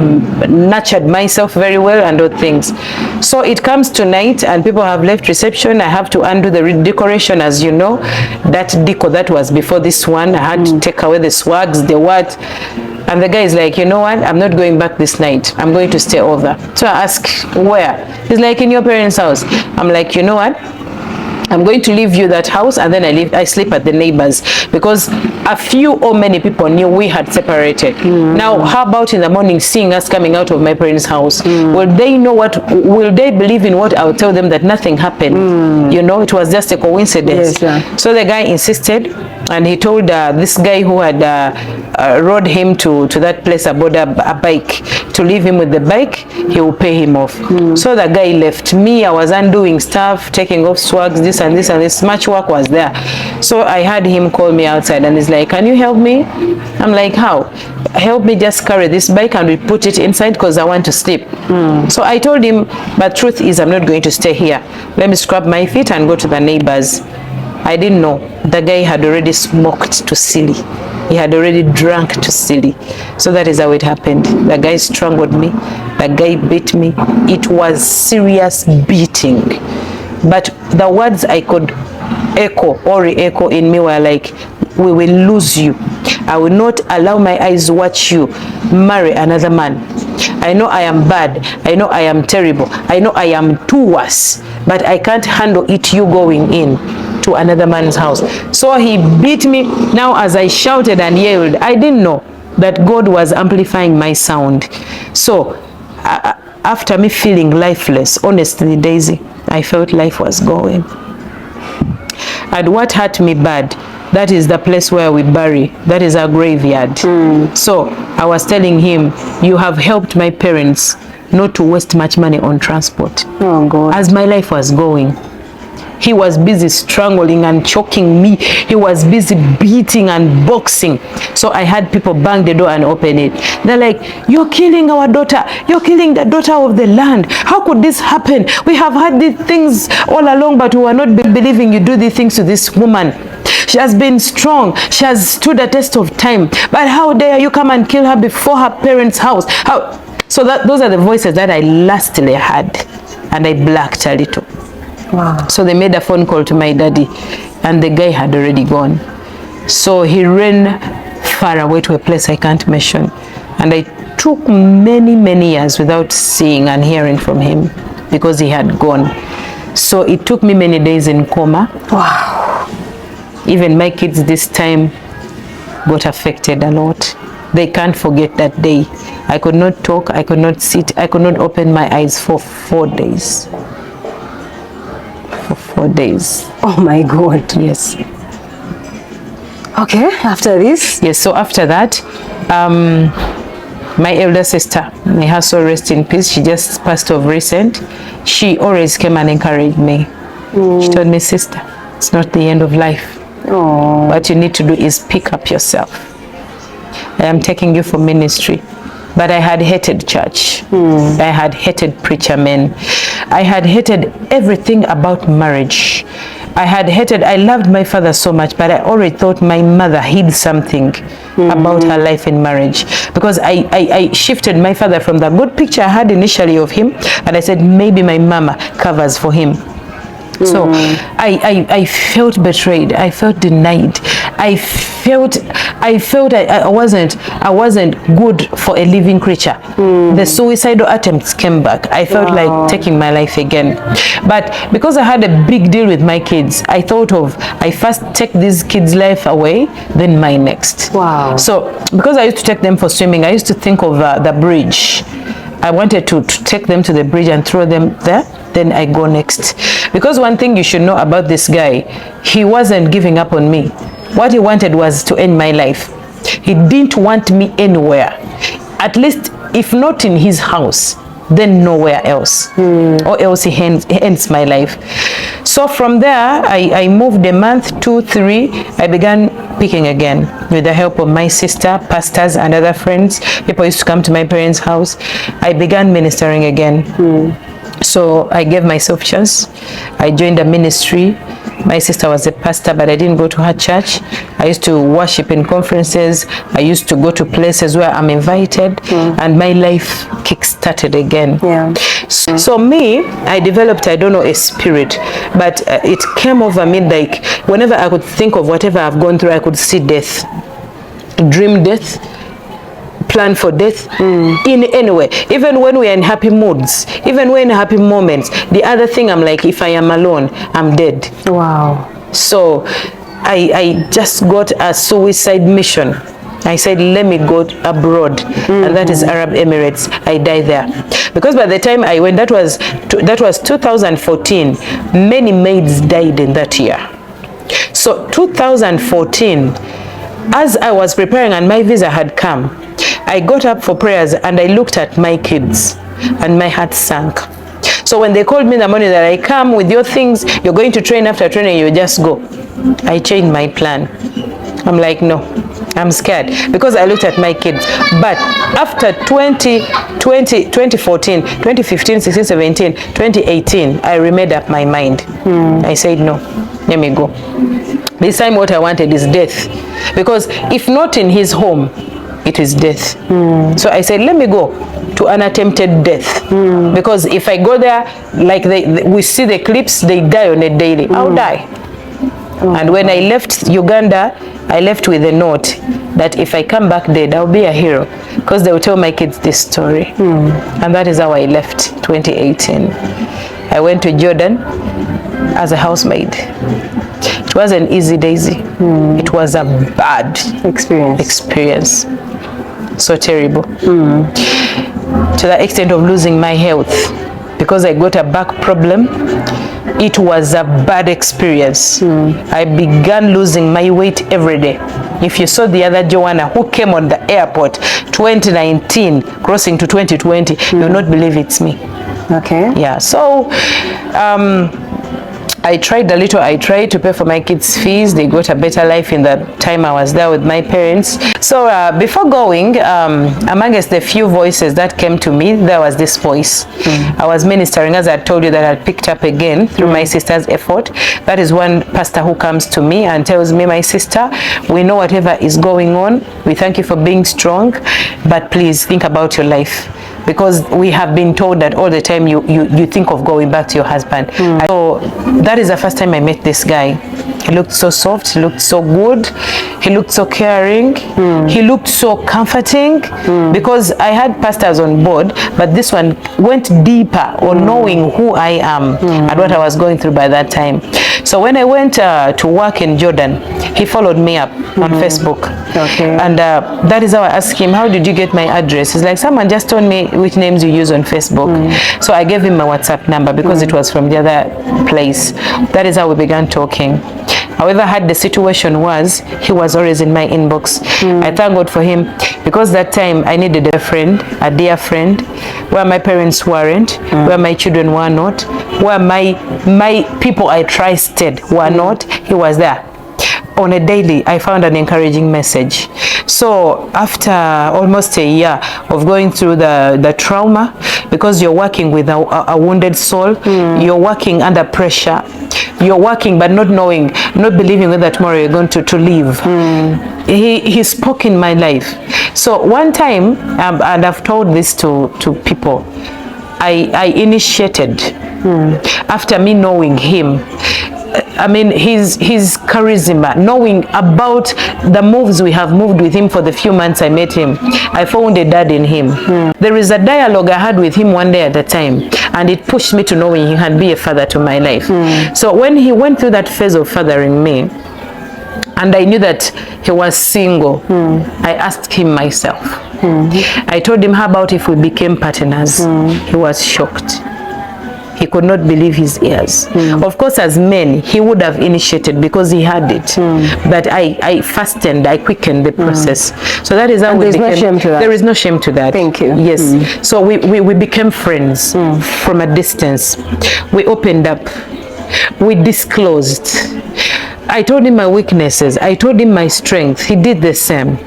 nurtured myself very well and those things. So it comes tonight and people have left reception. I have to undo the decoration, as you know. That deco that was before this one, I had to take away the swags, the what. And the guy is like, you know what? I'm not going back this night. I'm going to stay over. So I ask, where? He's like, in your parents' house. I'm like, you know what? I'm going to leave you that house, and then I sleep at the neighbors, because a few or many people knew we had separated. Now, how about in the morning seeing us coming out of my parents' house? Will they know will they believe in what I would tell them, that nothing happened? You know, it was just a coincidence. Yes, so the guy insisted, and he told this guy who had rode him to that place about a bike, to leave him with the bike. He will pay him off. So the guy left me. I was undoing stuff, taking off swags, this and this and this. Much work was there. So I had him call me outside, and he's like, can you help me? I'm like, how? Help me just carry this bike and we put it inside, because I want to sleep. So I told him, but truth is, I'm not going to stay here. Let me scrub my feet and go to the neighbors. I didn't know the guy had already smoked to silly. He had already drunk to silly. So that is how it happened. The guy strangled me. The guy beat me. It was serious beating. But the words I could echo or re-echo in me were like, we will lose you. I will not allow my eyes watch you marry another man. I know I am bad. I know I am terrible. I know I am too worse. But I can't handle it, you going in to another man's house. So he beat me. Now, as I shouted and yelled, I didn't know that God was amplifying my sound. So after me feeling lifeless, honestly, Daisy, I felt life was going. And what hurt me bad, that is the place where we bury. That is our graveyard. So I was telling him, you have helped my parents not to waste much money on transport. Oh God. As my life was going, he was busy strangling and choking me. He was busy beating and boxing. So I had people bang the door and open it. They're like, you're killing our daughter. You're killing the daughter of the land. How could this happen? We have had these things all along, but we were not believing you do these things to this woman. She has been strong. She has stood the test of time. But how dare you come and kill her before her parents' house? How? So those are the voices that I lastly had. And I blacked a little. Wow. So they made a phone call to my daddy, and the guy had already gone. So he ran far away to a place I can't mention. And I took many, many years without seeing and hearing from him, because he had gone. So it took me many days in coma. Wow. Even my kids this time got affected a lot. They can't forget that day. I could not talk, I could not sit, I could not open my eyes for 4 days. For 4 days. Oh my God. Yes. Okay, after this? Yes, so after that, my elder sister, may her soul rest in peace, she just passed off recent. She always came and encouraged me. She told me, sister, it's not the end of life. Oh. What you need to do is pick up yourself. I am taking you for ministry. But I had hated church. I had hated preacher men. I had hated everything about marriage. I loved my father so much, but I already thought my mother hid something about her life in marriage. Because I shifted my father from the good picture I had initially of him, and I said, maybe my mama covers for him. So I felt betrayed. I felt denied. I felt I wasn't good for a living creature. The suicidal attempts came back. I felt like taking my life again. But because I had a big deal with my kids, I thought of, I first take these kids' life away, then my next. Wow. So because I used to take them for swimming, I used to think of the bridge. I wanted to take them to the bridge and throw them there. Then I go next. Because one thing you should know about this guy, he wasn't giving up on me. What he wanted was to end my life. He didn't want me anywhere. At least, if not in his house, then nowhere else. Or else he ends my life. So from there, I moved a month, 2, 3. I began picking again with the help of my sister, pastors, and other friends. People used to come to my parents' house. I began ministering again. So I gave myself a chance. I joined a ministry. My sister was a pastor, but I didn't go to her church. I used to worship in conferences. I used to go to places where I'm invited, and my life kick-started again. Yeah. So me, I developed, I don't know, a spirit, but it came over me like whenever I could think of whatever I've gone through, I could see death, dream death, plan for death in any way. Even when we're in happy moods, even when in happy moments, the other thing, I'm like, if I am alone, I'm dead. Wow. So I just got a suicide mission. I said, let me go abroad, and that is Arab Emirates. I die there. Because by the time I went, that was 2014, many maids died in that year. So 2014, as I was preparing and my visa had come, I got up for prayers and I looked at my kids and my heart sank. So when they called me in the morning that I come with your things, you're going to train, after training you just go, I changed my plan. I'm like, no, I'm scared, because I looked at my kids. But after 2014, 2015, 16, 17, 2018, I remade up my mind. I said, no, let me go. This time what I wanted is death, because if not in his home, it is death. So I said, let me go to an attempted death, because if I go there, like we see the clips, they die on a daily, I'll die. And when I left Uganda, I left with a note that if I come back dead, I'll be a hero, because they will tell my kids this story. And that is how I left 2018. I went to Jordan as a housemaid. It wasn't easy, Daisy. It was a bad experience. So terrible. To the extent of losing my health, because I got a back problem. It was a bad experience. I began losing my weight every day. If you saw the other Joana who came on the airport 2019 crossing to 2020, you will not believe it's me. Okay. Yeah, so I tried a little. I tried to pay for my kids' fees. They got a better life in the time I was there with my parents. So before going, amongst the few voices that came to me, there was this voice. I was ministering, as I told you, that I picked up again through my sister's effort. That is one pastor who comes to me and tells me, my sister, we know whatever is going on. We thank you for being strong, but please think about your life. Because we have been told that all the time you think of going back to your husband. So that is the first time I met this guy. He looked so soft, he looked so good, he looked so caring, he looked so comforting, because I had pastors on board, but this one went deeper on knowing who I am and what I was going through by that time. So when I went to work in Jordan, he followed me up on Facebook. Okay. And that is how I asked him, how did you get my address? He's like, someone just told me which names you use on Facebook. So I gave him my WhatsApp number, because it was from the other place. That is how we began talking. However hard the situation was, he was always in my inbox. I thank God for him, because that time I needed a friend, a dear friend, where my parents weren't, where my children were not, where my people I trusted were not. He was there. On a daily, I found an encouraging message. So after almost a year of going through the trauma, because you're working with a wounded soul, you're working under pressure, you're working but not knowing, not believing whether tomorrow you're going to leave. He spoke in my life. So one time, and I've told this to people, I initiated, after me knowing him, I mean, his charisma, knowing about the moves we have moved with him for the few months I met him, I found a dad in him. There is a dialogue I had with him one day at a time, and it pushed me to knowing he can be a father to my life. So when he went through that phase of fathering me, and I knew that he was single, I asked him myself. I told him, how about if we became partners? He was shocked. He could not believe his ears. Of course, as men, he would have initiated because he had it. But I fastened, I quickened the process. So that is how we became. There's no shame to that. There is no shame to that. Thank you. Yes. So we became friends from a distance. We opened up. We disclosed. I told him my weaknesses. I told him my strength. He did the same.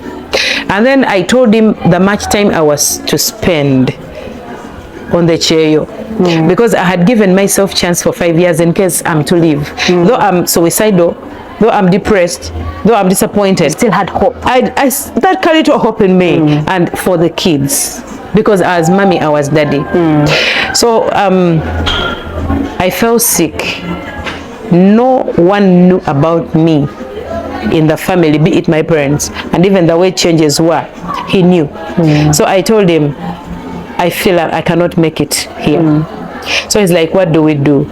And then I told him the much time I was to spend on the chair. Because I had given myself chance for 5 years in case I'm to leave. Though I'm suicidal, though I'm depressed, though I'm disappointed, Still had hope. that carried hope in me, and for the kids, because as mommy I was daddy. So I fell sick. No one knew about me in the family, be it my parents, and even the way changes were. he knew. So I told him, I feel I cannot make it here. So he's like, what do we do?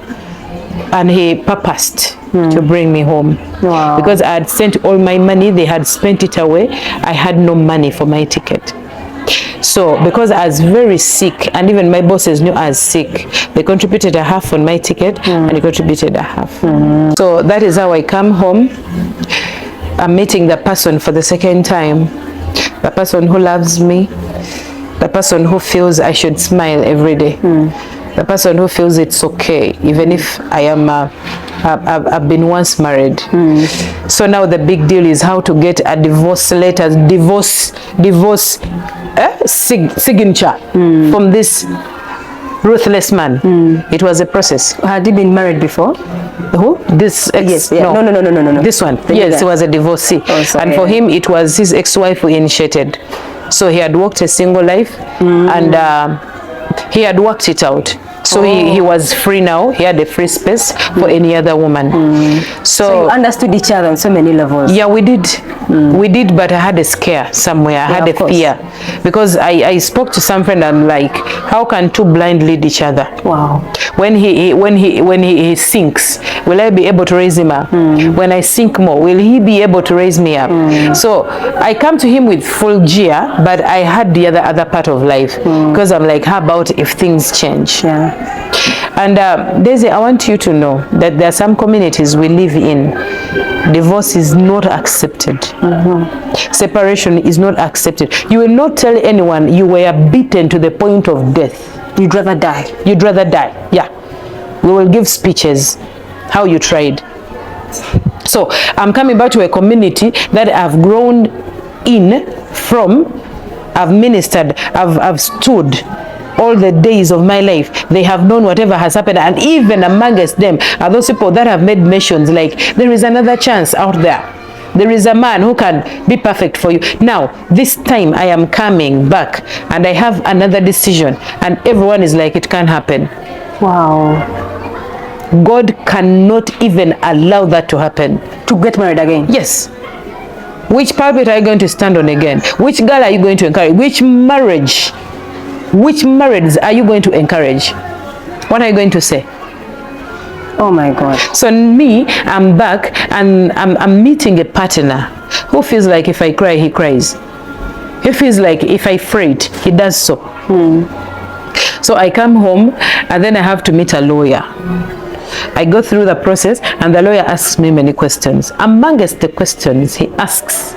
And he purposed to bring me home. Wow. Because I had sent all my money, they had spent it away. I had no money for my ticket. So because I was very sick, and even my bosses knew I was sick, they contributed a half on my ticket, and they contributed a half. So that is how I come home. I'm meeting the person for the second time, the person who loves me, the person who feels I should smile every day, the person who feels it's okay, even if I am I've been once married. So now the big deal is how to get a divorce letter, signature from this ruthless man. It was a process. Had he been married before? Who? This ex? Yes. Yeah. No. This one. Yes, he was a divorcee. And for him, it was his ex-wife who initiated. So he had walked a single life, and he had worked it out. So he was free now. He had a free space for any other woman. So you understood each other on so many levels. Yeah, we did. We did, but I had a scare somewhere. I had a fear. Because I spoke to some friend, I'm like, how can two blind lead each other? Wow. When he sinks, will I be able to raise him up? When I sink more, will he be able to raise me up? So I come to him with full gear, but I had the other part of life. Because I'm like, how about if things change? Yeah. And Daisy, I want you to know that there are some communities we live in, divorce is not accepted. Separation is not accepted. You will not tell anyone you were beaten to the point of death. You'd rather die. You'd rather die. Yeah. We will give speeches how you tried. So I'm coming back to a community that I've grown in from. I've ministered, I've stood all the days of my life. They have known whatever has happened, and even amongst them are those people that have made mentions like, there is another chance out there. There is a man who can be perfect for you. Now, this time I am coming back and I have another decision, and everyone is like, it can't happen. Wow. God cannot even allow that to happen. To get married again? Yes. Which pulpit are you going to stand on again? Which girl are you going to encourage? Which marriage are you going to encourage? What are you going to say? Oh my God. So me, I'm back and I'm meeting a partner who feels like if I cry, he cries. He feels like if I fret, he does so. So I come home and then I have to meet a lawyer. I go through the process and the lawyer asks me many questions. Amongst the questions he asks,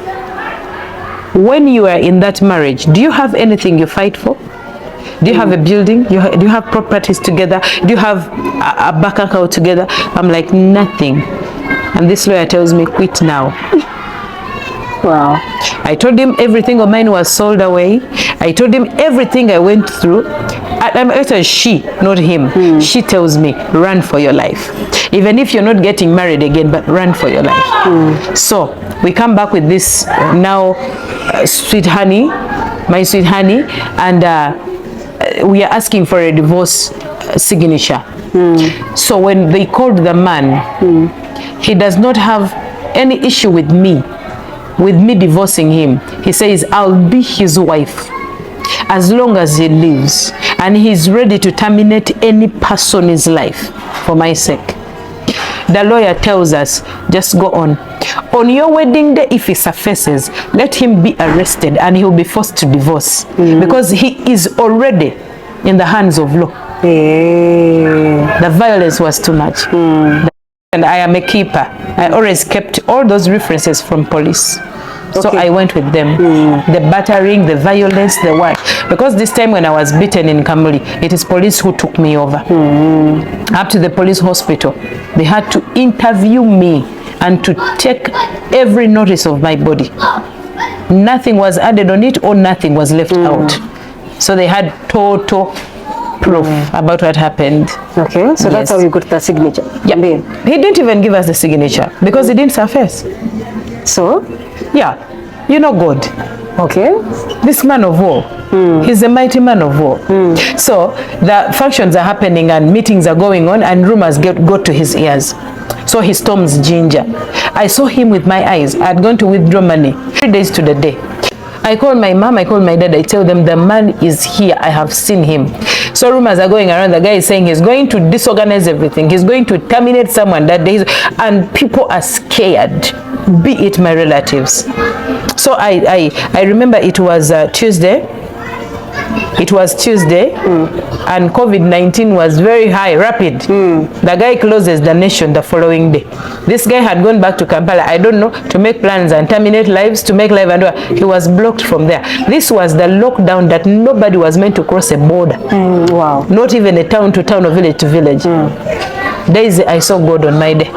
when you are in that marriage, do you have anything you fight for? Do you have a building? Do you have properties together? Do you have a bank account together? I'm like, nothing. And this lawyer tells me, quit now. Wow. I told him everything of mine was sold away. I told him everything I went through. I'm actually she, not him. She tells me, run for your life. Even if you're not getting married again, but run for your life. So we come back with this now sweet honey, my sweet honey, and we are asking for a divorce signature. So when they called the man, he does not have any issue with me divorcing him. He says, I'll be his wife as long as he lives, and he's ready to terminate any person in his life for my sake. The lawyer tells us, just go on. On your wedding day, if he surfaces, let him be arrested and he'll be forced to divorce because he is already in the hands of law. The violence was too much. And I am a keeper. I always kept all those references from police. So I went with them. The battering, the violence, the what. Because this time when I was beaten in Kamuli, it is police who took me over. Up to the police hospital. They had to interview me and to take every notice of my body. Nothing was added on it or nothing was left out. So they had total proof about what happened. Okay, so that's how you got the signature. Yeah. He didn't even give us the signature because he didn't surface. So? Yeah, you know God. Okay. This man of war, he's a mighty man of war. So the functions are happening and meetings are going on and rumors got to his ears. So he storms ginger. I saw him with my eyes. I had gone to withdraw money 3 days to the day. I call my mom, I call my dad, I tell them the man is here, I have seen him. So rumors are going around, the guy is saying he's going to disorganize everything, he's going to terminate someone that day, and people are scared, be it my relatives. So I remember it was Tuesday. It was Tuesday, and COVID-19 was very high, rapid. The guy closes the nation the following day. This guy had gone back to Kampala, I don't know, to make plans and terminate lives, to make life, and he was blocked from there. This was the lockdown that nobody was meant to cross a border. Wow. Not even a town to town or village to village. Days I saw God on my day.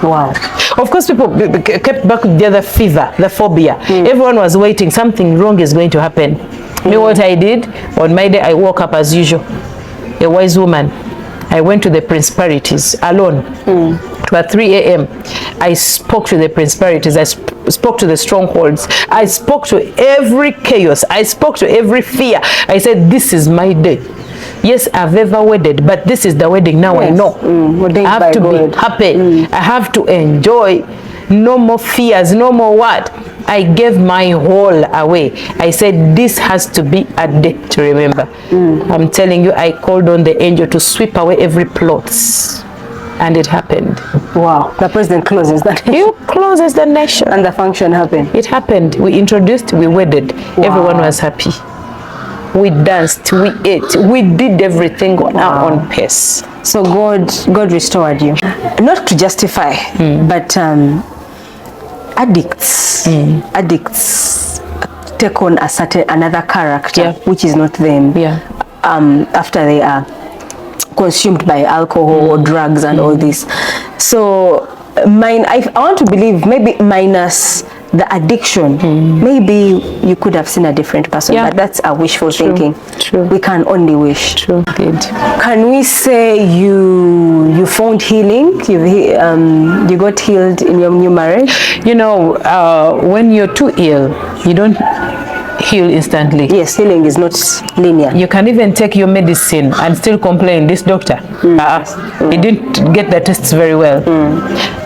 Wow. Of course, people kept back with the other fever, the phobia. Everyone was waiting, something wrong is going to happen. Me, what I did, on my day, I woke up as usual, a wise woman. I went to the principalities alone. At 3 a.m. I spoke to the principalities, I spoke to the strongholds, I spoke to every chaos, I spoke to every fear. I said, this is my day. Yes, I've ever wedded, but this is the wedding now. Yes. I know. I have to be happy. I have to enjoy. No more fears, no more what? I gave my whole away. I said, this has to be a day to remember. I'm telling you, I called on the angel to sweep away every plots. And it happened. Wow. The president closes that. He closes the nation. And the function happened. It happened. We introduced, we wedded. Wow. Everyone was happy. We danced, we ate, we did everything on our own pace. So God restored you. Not to justify, but addicts take on another character, which is not them. After they are consumed by alcohol or drugs and all this. So I want to believe maybe minus the addiction, maybe you could have seen a different person, but that's a wishful thinking. True. We can only wish. True. Good. Can we say you found healing? You got healed in your new marriage? You know, when you're too ill, you don't heal instantly. Yes, healing is not linear. You can even take your medicine and still complain, this doctor, he didn't get the tests very well.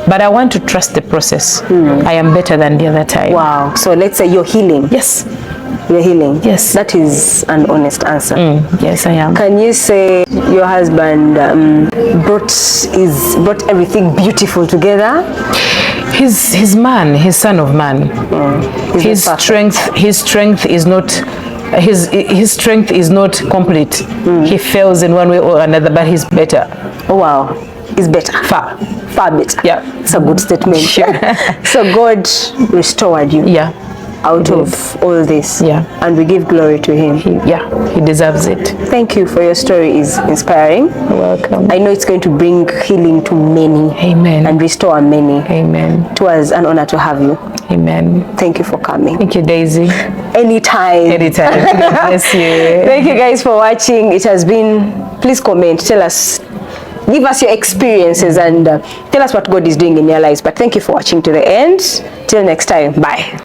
But I want to trust the process. I am better than the other time. Wow. So let's say you're healing. Yes. You're healing. Yes. That is an honest answer. Yes, I am. Can you say your husband brought everything beautiful together? His man, his son of man. His strength is not his strength is not complete. He fails in one way or another, but he's better. Oh wow. He's better. Far better. Yeah. It's a good statement. Sure. So God restored you. Yeah. Out of all this. Yeah. And we give glory to him. He deserves it. Thank you for your story. Is inspiring. You're welcome. I know it's going to bring healing to many. Amen. And restore many. Amen. It was an honor to have you. Amen. Thank you for coming. Thank you, Daisy. Anytime. God bless you. Thank you guys for watching. It has been, please comment, tell us, give us your experiences and tell us what God is doing in your lives. But thank you for watching to the end. Till next time. Bye.